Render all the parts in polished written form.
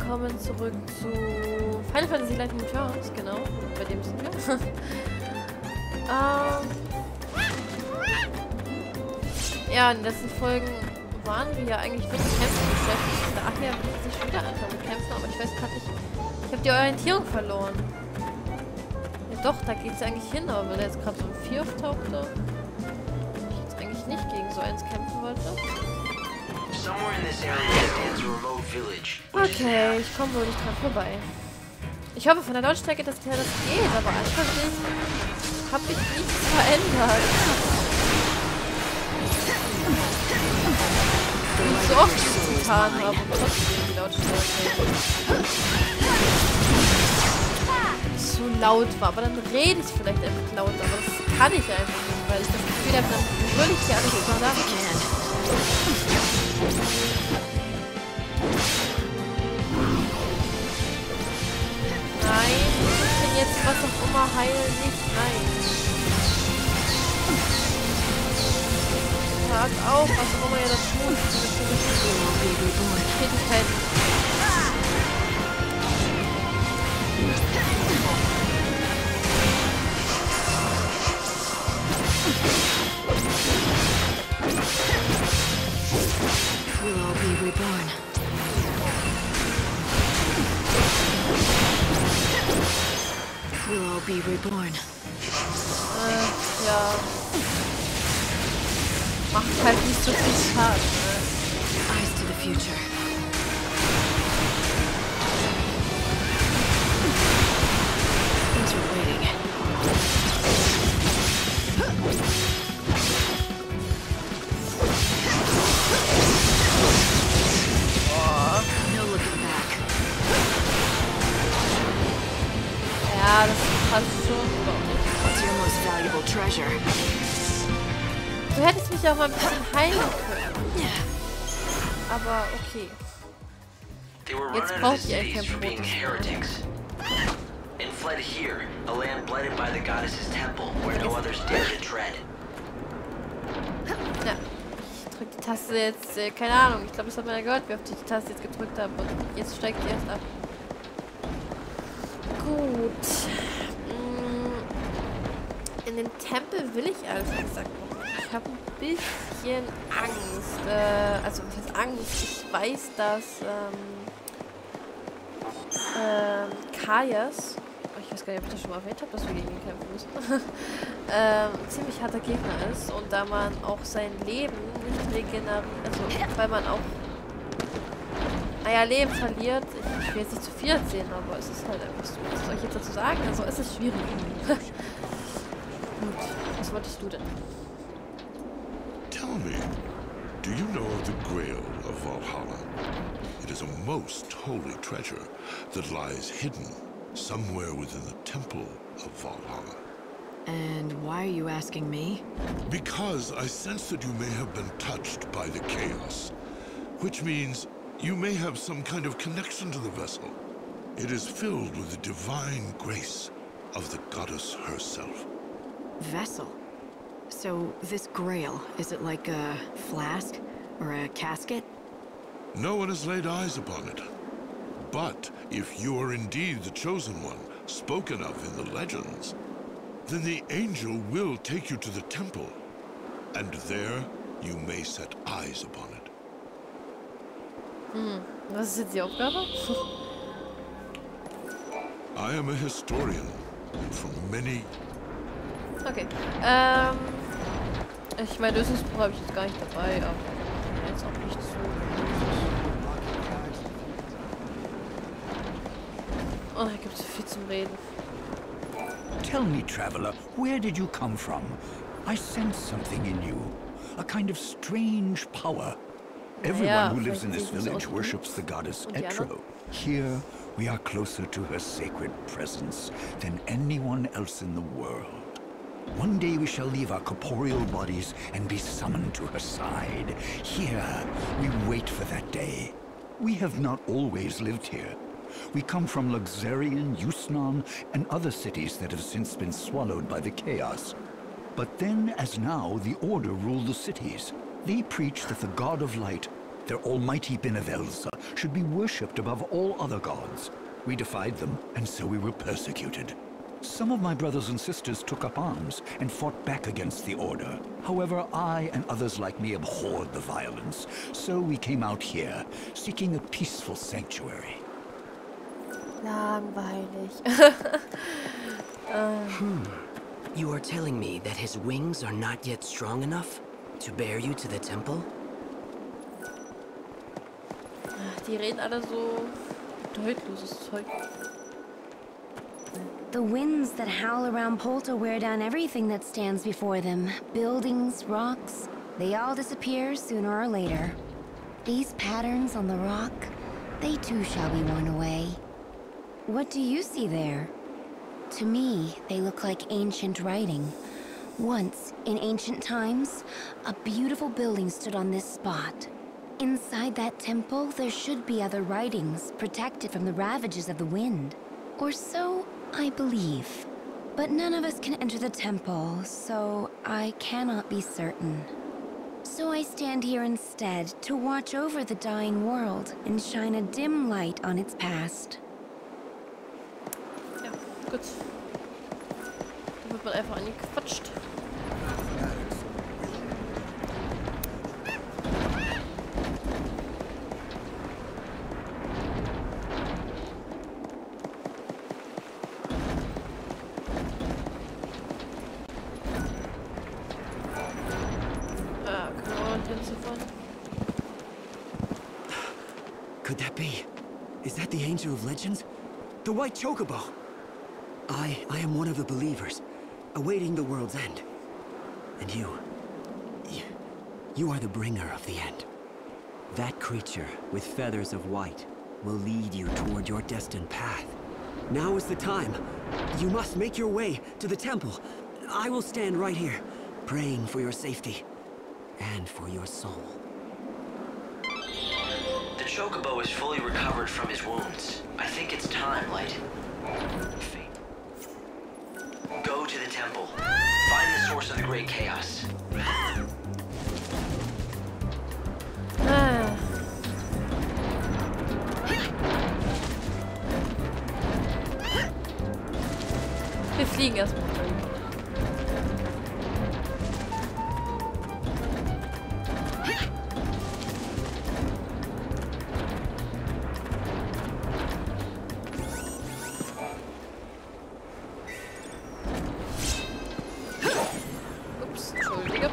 willkommen zurück zu Final Fantasy Live Returns, genau, bei dem sind wir. Ja, in den letzten Folgen waren wir ja eigentlich mit Kämpfen beschäftigt. Daher will ich nicht wieder anfangen mit Kämpfen, aber ich weiß gerade nicht, ich habe die Orientierung verloren. Ja doch, da geht es eigentlich hin, aber weil der jetzt gerade so ein 4 auftauchte, ich jetzt eigentlich nicht gegen so eins kämpfen wollte. Okay, ich komme wohl nicht dran vorbei. Ich hoffe von der Lautstärke, dass das geht, aber anscheinend habe ich nichts verändert. Wie ich so oft getan habe und trotzdem die Lautstärke so laut war. Aber dann rede ich vielleicht einfach lauter, aber das kann ich einfach nicht, weil ich das Gefühl habe, dann würde ich ja alles überlassen. Nein, ich bin jetzt was auch immer heilen nicht. Nein. Hört auf, was auch immer ihr das tut. Tätigkeiten. We'll all be reborn. We'll all be reborn. Ja. Macht halt nicht so viel Schaden. Eyes to the future. Thanks for waiting. No looking back. Ja, das passt schon. What's your most valuable treasure? Du hättest mich auch mal ein bisschen heilen können. Aber okay. Jetzt braucht ihr kein Brot. And fled here, a land blighted by the goddess's temple, where no others dare to tread. Ja, ich drück die Taste jetzt, keine Ahnung, ich glaube, das hat man ja gehört, wie oft ich die Taste jetzt gedrückt habe und jetzt steigt die erst ab. Gut. In den Tempel will ich ehrlich gesagt noch. Ich habe ein bisschen Angst. Also, was heißt Angst? Ich weiß, dass Kajas, ich weiß gar nicht, ob ich das schon mal erwähnt habe, dass wir gegen ihn kämpfen müssen, ein ziemlich harter Gegner ist und da man auch sein Leben nicht regeneriert, also weil man auch Leben verliert, ich will jetzt nicht zu viel erzählen, aber es ist halt einfach so. Was soll ich jetzt dazu sagen? Also es ist schwierig. Gut, was wolltest du denn? Tell me, do you know of the Grail of Valhalla? It is a most holy treasure that lies hidden somewhere within the temple of Valhalla. And why are you asking me? Because I sense that you may have been touched by the chaos, which means you may have some kind of connection to the vessel. It is filled with the divine grace of the goddess herself. Vessel? So, this grail, is it like a flask or a casket? No one has laid eyes upon it. But if you are indeed the chosen one, spoken of in the legends, then the angel will take you to the temple, and there you may set eyes upon it. Was ist jetzt die Aufgabe? I am a historian from many... Okay. Ich meine, Lösungsbuch habe ich jetzt gar nicht dabei, aber jetzt auch nicht so. Oh, da gibt es viel zum Reden. Tell me, traveler, where did you come from? I sense something in you. A kind of strange power. Everyone who lives in this village worships the goddess Etro. Here, we are closer to her sacred presence than anyone else in the world. One day we shall leave our corporeal bodies and be summoned to her side. Here, we wait for that day. We have not always lived here. We come from Luxarian, Yusnan, and other cities that have since been swallowed by the chaos. But then, as now, the Order rule the cities. They preach that the God of Light, their almighty benevolence, should be worshipped above all other gods. We defied them, and so we were persecuted. Some of my brothers and sisters took up arms and fought back against the Order. However, I and others like me abhorred the violence, so we came out here, seeking a peaceful sanctuary. Langweilig. You are telling me that his wings are not yet strong enough to bear you to the temple? Die reden alle so deutloses Zeug. The winds that howl around Polta wear down everything that stands before them. Buildings, rocks, they all disappear sooner or later. These patterns on the rock, they too shall be worn away. What do you see there? To me, they look like ancient writing. Once, in ancient times, a beautiful building stood on this spot. Inside that temple, there should be other writings, protected from the ravages of the wind. Or so I believe. But none of us can enter the temple, so I cannot be certain. So I stand here instead to watch over the dying world and shine a dim light on its past. Ja, gut. Da wird man einfach angequatscht. Could that be? Is that the Angel of Legends? The White Chocobo? I am one of the believers, awaiting the world's end. And you are the bringer of the end. That creature with feathers of white will lead you toward your destined path. Now is the time. You must make your way to the temple. I will stand right here, praying for your safety and for your soul. The Chocobo is fully recovered from his wounds. I think it's time, Light. Go to the temple. Find the source of the great chaos. Wir fliegen erstmal. Ups, Entschuldige.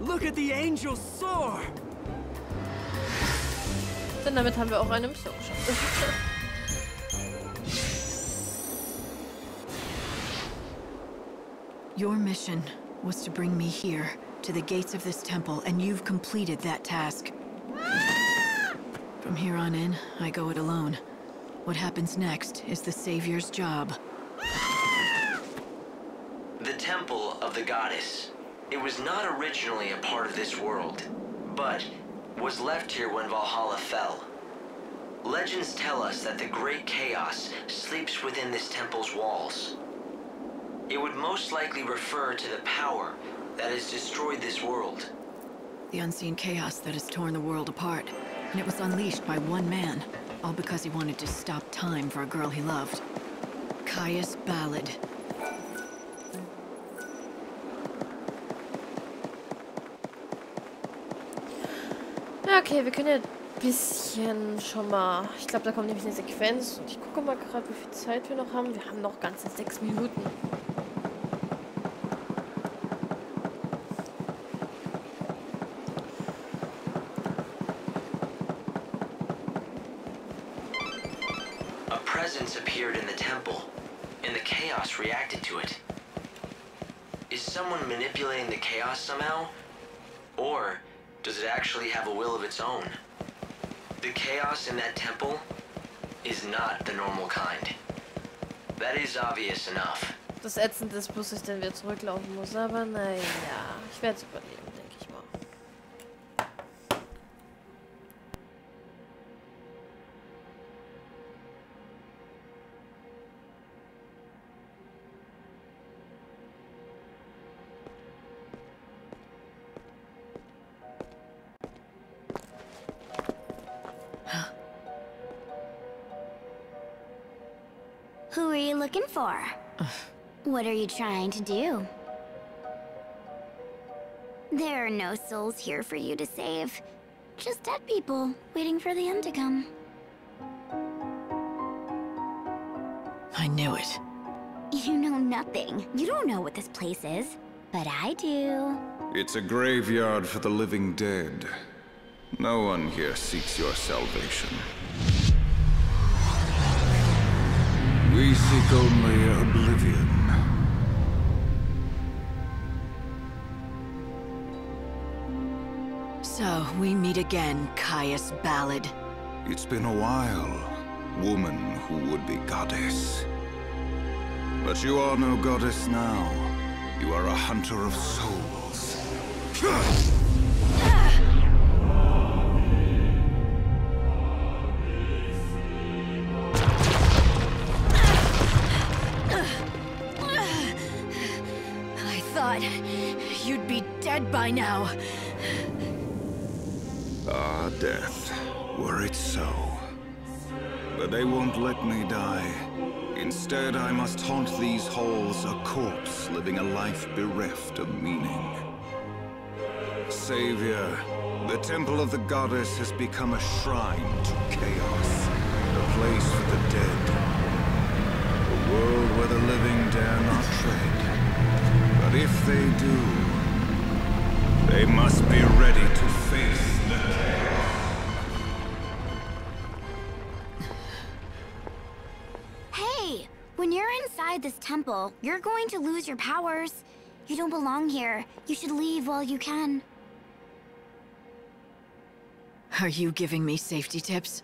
Look at the angels soar! Denn damit haben wir auch eine Mission geschafft. Your mission was to bring me here, to the gates of this temple, and you've completed that task. From here on in, I go it alone. What happens next is the Savior's job. The Temple of the Goddess. It was not originally a part of this world, but was left here when Valhalla fell. Legends tell us that the great chaos sleeps within this temple's walls. It would most likely refer to the power that has destroyed this world. The unseen chaos that has torn the world apart, and it was unleashed by one man, all because he wanted to stop time for a girl he loved. Caius Ballad. Ja, okay, wir können ja ein bisschen schon mal... Ich glaube, da kommt nämlich eine Sequenz. Und ich gucke mal gerade, wie viel Zeit wir noch haben. Wir haben noch ganze 6 Minuten. A presence appeared in the temple, and the chaos reacted to it. Is someone manipulating the chaos somehow? Or does it actually have a will of its own? The chaos in that temple is not the normal kind. That is obvious enough. Das Ätzende ist bloß, dass ich dann wieder zurücklaufen muss. Aber naja, ich werde es überleben, denke ich mal. looking for? What are you trying to do? There are no souls here for you to save. Just dead people, waiting for the end to come. I knew it. You know nothing. You don't know what this place is. But I do. It's a graveyard for the living dead. No one here seeks your salvation. We seek only oblivion. So, we meet again, Caius Ballad. It's been a while, woman who would be goddess. But you are no goddess now. You are a hunter of souls. I thought you'd be dead by now. Ah, death. Were it so. But they won't let me die. Instead, I must haunt these halls, a corpse living a life bereft of meaning. Savior, the temple of the goddess has become a shrine to chaos, a place for the dead. A world where the living dare not tread. But if they do, they must be ready to face the chaos. Hey! When you're inside this temple, you're going to lose your powers. You don't belong here. You should leave while you can. Are you giving me safety tips?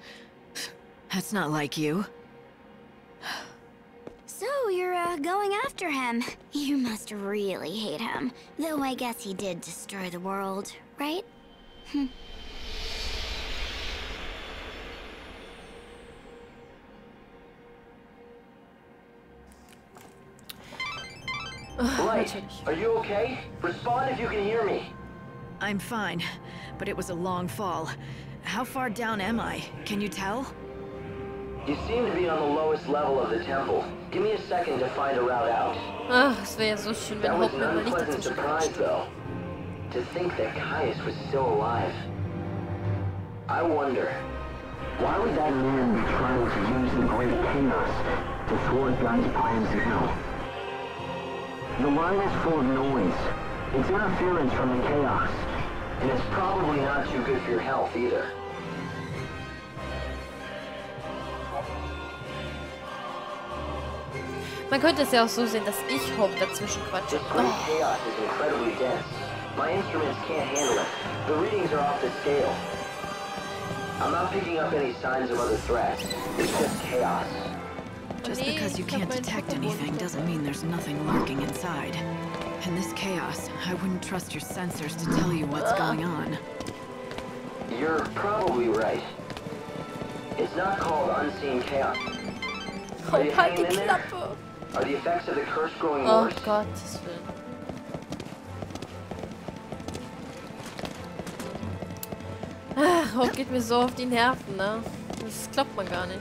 That's not like you. So you're, going after him. You must really hate him. Though I guess he did destroy the world, right? Light, are you okay? Respond if you can hear me. I'm fine, but it was a long fall. How far down am I? Can you tell? You seem to be on the lowest level of the temple. Give me a second to find a route out. Ach, es wäre ja so schön, wenn That was Haupt an mir mal nicht unpleasant dazwischen surprise, quatscht. though. To think that Caius was still alive. I wonder, why would that man be trying to use the great chaos to thwart God's plans now? The line is full of noise. It's interference from the chaos. And it's probably not too good for your health either. Man könnte es ja auch so sehen, dass ich Haupt dazwischen quatsche. This great chaos is incredibly dense. My instruments can't handle it. The readings are off the scale. I'm not picking up any signs of other threats. It's just chaos. Just because you can't detect anything doesn't mean there's nothing lurking inside. In this chaos, I wouldn't trust your sensors to tell you what's going on. You're probably right. It's not called unseen chaos. Are you Halt die hanging in there? Klappe! Are the effects of the curse growing Oh worse? Gottes Willen. Ach, Haupt geht mir so auf die Nerven, ne? Das glaubt man gar nicht.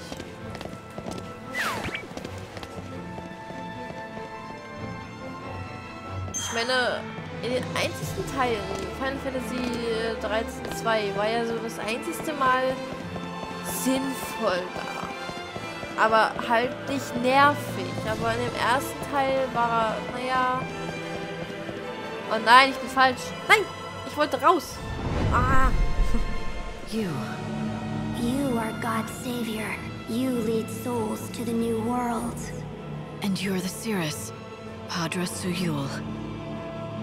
Ich meine, in den einzigsten Teilen, Final Fantasy 13.2, war ja so das einzigste Mal sinnvoll da. Aber halt nicht nervig. Aber in dem ersten Teil war er, naja... Oh nein, ich bin falsch. Nein, ich wollte raus. Ah. You. You are God's savior. You lead souls to the new world. And you're the Cirrus, Padra Suyul.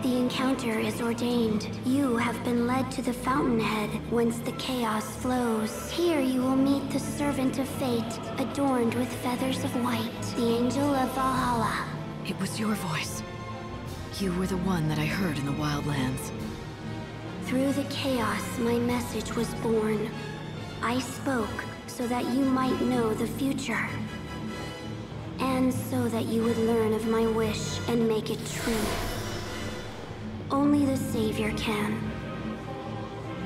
The encounter is ordained. You have been led to the fountainhead, whence the chaos flows. Here you will meet the servant of fate, adorned with feathers of white, the angel of Valhalla. It was your voice. You were the one that I heard in the Wildlands. Through the chaos, my message was born. I spoke so that you might know the future. And so that you would learn of my wish and make it true. Only the Savior can.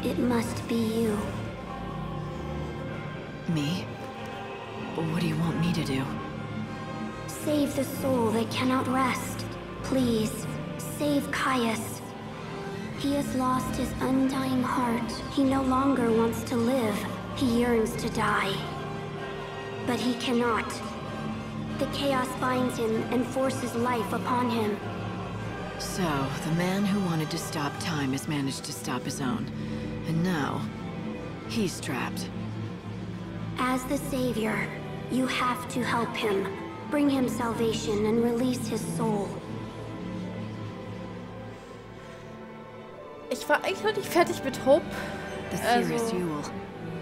It must be you. Me? What do you want me to do? Save the soul that cannot rest. Please, save Caius. He has lost his undying heart. He no longer wants to live. He yearns to die. But he cannot. The chaos binds him and forces life upon him. So, the man who wanted to stop time has managed to stop his own. And now, he's trapped. As the savior, you have to help him. Bring him salvation and release his soul. Ich war eigentlich noch nicht fertig mit Hope. The serious Yule.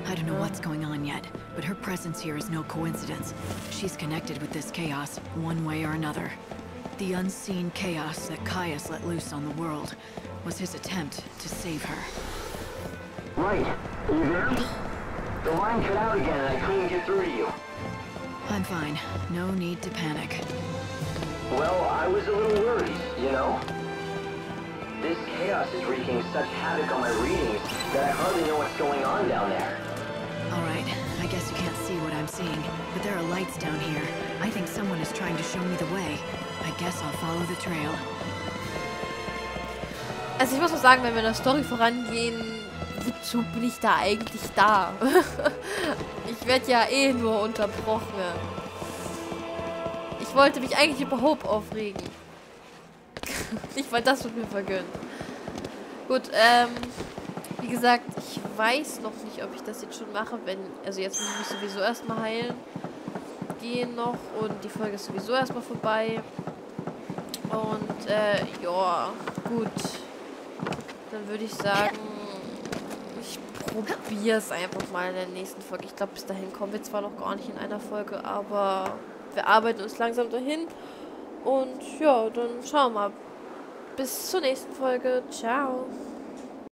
I don't know what's going on yet, but her presence here is no coincidence. She's connected with this chaos, one way or another. The unseen chaos that Caius let loose on the world was his attempt to save her. Right. Are you there? The line cut out again and I couldn't get through to you. I'm fine. No need to panic. Well, I was a little worried, you know? This chaos is wreaking such havoc on my readings that I hardly know what's going on down there. Alright, I guess you can't see what I'm seeing, but there are lights down here. I think someone is trying to show me the way. I guess I'll follow the trail. Also ich muss auch sagen, wenn wir in der Story vorangehen, wozu bin ich da eigentlich da? Ich werde ja eh nur unterbrochen. Ich wollte mich eigentlich über Hope aufregen. Nicht, weil das wird mir vergönnt. Gut, wie gesagt, ich weiß noch nicht, ob ich das jetzt schon mache, wenn, also jetzt muss ich mich sowieso erstmal heilen gehen noch und die Folge ist sowieso erstmal vorbei. Und, ja, gut. Dann würde ich sagen, ich probiere es einfach mal in der nächsten Folge. Ich glaube, bis dahin kommen wir zwar noch gar nicht in einer Folge, aber wir arbeiten uns langsam dahin. Und ja, dann schauen wir mal. Bis zur nächsten Folge. Ciao.